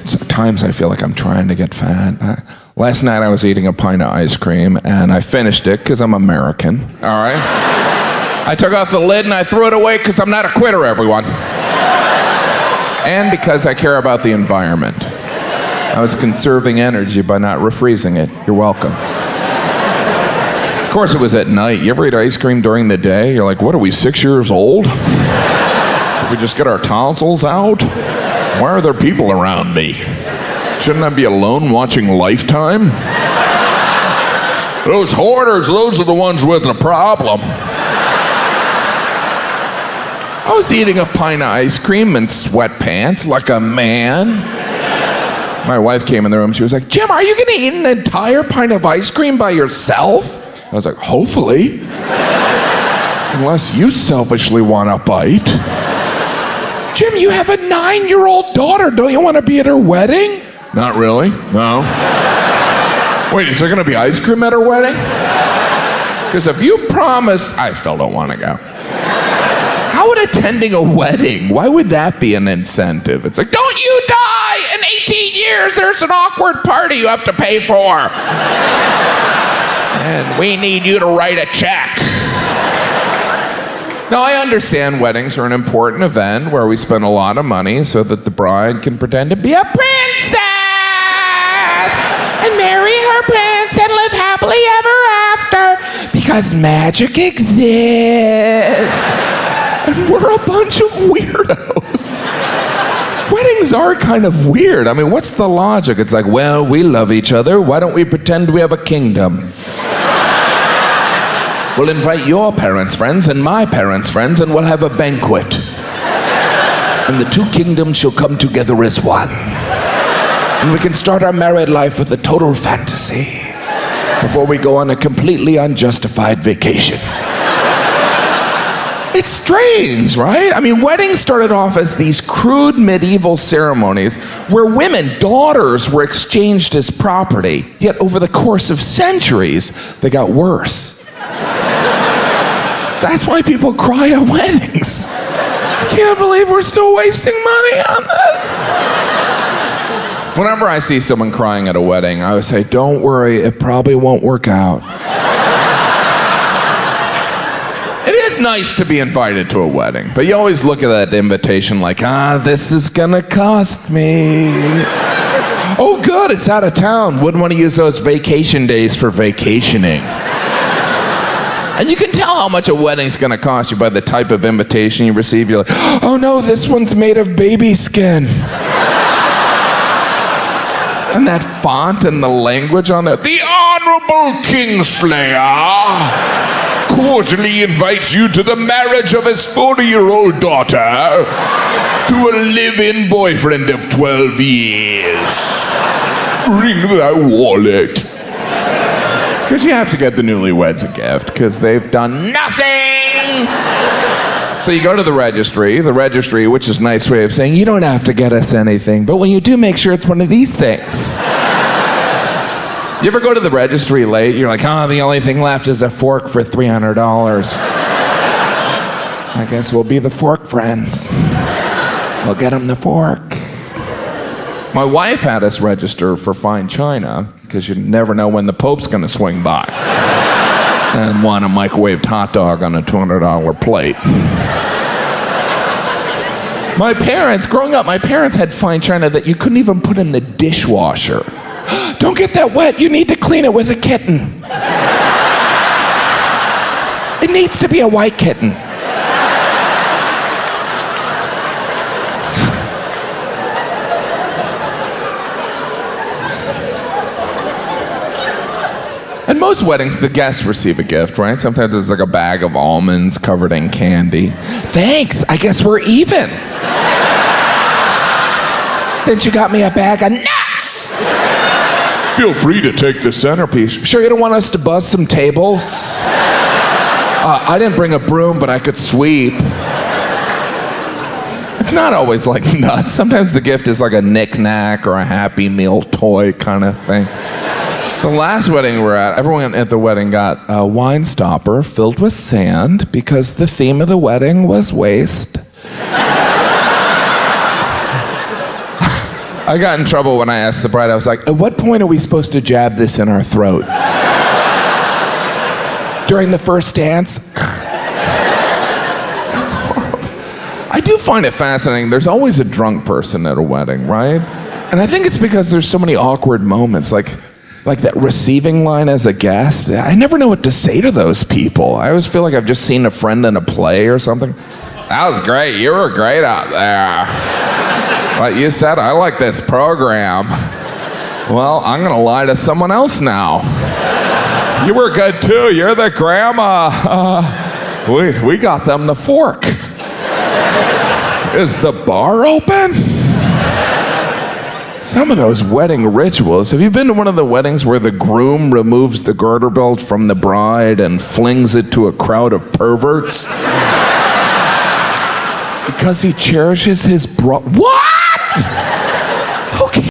Sometimes I feel like I'm trying to get fat. Last night I was eating a pint of ice cream, and I finished it because I'm American, all right? I took off the lid and I threw it away because I'm not a quitter, everyone. And because I care about the environment. I was conserving energy by not refreezing it. You're welcome. Of course, it was at night. You ever eat ice cream during the day? You're like, what are we, 6 years old? Did we just get our tonsils out? Why are there people around me? Shouldn't I be alone watching Lifetime? Those hoarders, those are the ones with the problem. I was eating a pint of ice cream in sweatpants like a man. My wife came in the room. She was like, Jim, are you going to eat an entire pint of ice cream by yourself? I was like, hopefully. Unless you selfishly want a bite. Jim, you have a 9-year-old daughter. Don't you want to be at her wedding? Not really, no. Wait, is there going to be ice cream at her wedding? Because if you promise, I still don't want to go. How would attending a wedding, why would that be an incentive? It's like, don't you die! In 18 years, there's an awkward party you have to pay for. And we need you to write a check. Now, I understand weddings are an important event where we spend a lot of money so that the bride can pretend to be a princess and marry her prince and live happily ever after because magic exists. And we're a bunch of weirdos. Weddings are kind of weird. I mean, what's the logic? It's like, well, we love each other. Why don't we pretend we have a kingdom? We'll invite your parents' friends and my parents' friends, and we'll have a banquet. And the two kingdoms shall come together as one. And we can start our married life with a total fantasy before we go on a completely unjustified vacation. It's strange, right? I mean, weddings started off as these crude medieval ceremonies where women, daughters, were exchanged as property. Yet over the course of centuries, they got worse. That's why people cry at weddings. I can't believe we're still wasting money on this. Whenever I see someone crying at a wedding, I always say, don't worry, it probably won't work out. It is nice to be invited to a wedding, but you always look at that invitation like, this is gonna cost me. Oh good, it's out of town. Wouldn't want to use those vacation days for vacationing. And you can tell how much a wedding's gonna cost you by the type of invitation you receive. You're like, oh no, this one's made of baby skin. And that font and the language on there. The Honorable Kingslayer cordially invites you to the marriage of his 40-year-old daughter to a live-in boyfriend of 12 years. Bring that wallet. Because you have to get the newlyweds a gift, because they've done nothing. So you go to the registry, which is a nice way of saying, you don't have to get us anything, but when you do, make sure it's one of these things. You ever go to the registry late? You're like, the only thing left is a fork for $300. I guess we'll be the fork friends. We'll get them the fork. My wife had us register for fine china, because you never know when the Pope's going to swing by and want a microwaved hot dog on a $200 plate. Growing up, my parents had fine china that you couldn't even put in the dishwasher. Don't get that wet, you need to clean it with a kitten. It needs to be a white kitten. At most weddings, the guests receive a gift, right? Sometimes there's like a bag of almonds covered in candy. Thanks, I guess we're even. Since you got me a bag of nuts. Feel free to take the centerpiece. Sure you don't want us to buzz some tables? I didn't bring a broom, but I could sweep. It's not always like nuts. Sometimes the gift is like a knick-knack or a Happy Meal toy kind of thing. The last wedding we were at, everyone at the wedding got a wine stopper filled with sand because the theme of the wedding was waste. I got in trouble when I asked the bride. I was like, at what point are we supposed to jab this in our throat? During the first dance? That's horrible. I do find it fascinating. There's always a drunk person at a wedding, right? And I think it's because there's so many awkward moments, like that receiving line as a guest. I never know what to say to those people. I always feel like I've just seen a friend in a play or something. That was great. You were great out there. Like you said, I like this program. Well, I'm going to lie to someone else now. You were good too. You're the grandma. We got them the fork. Is the bar open? Some of those wedding rituals. Have you been to one of the weddings where the groom removes the garter belt from the bride and flings it to a crowd of perverts? Because he cherishes his What?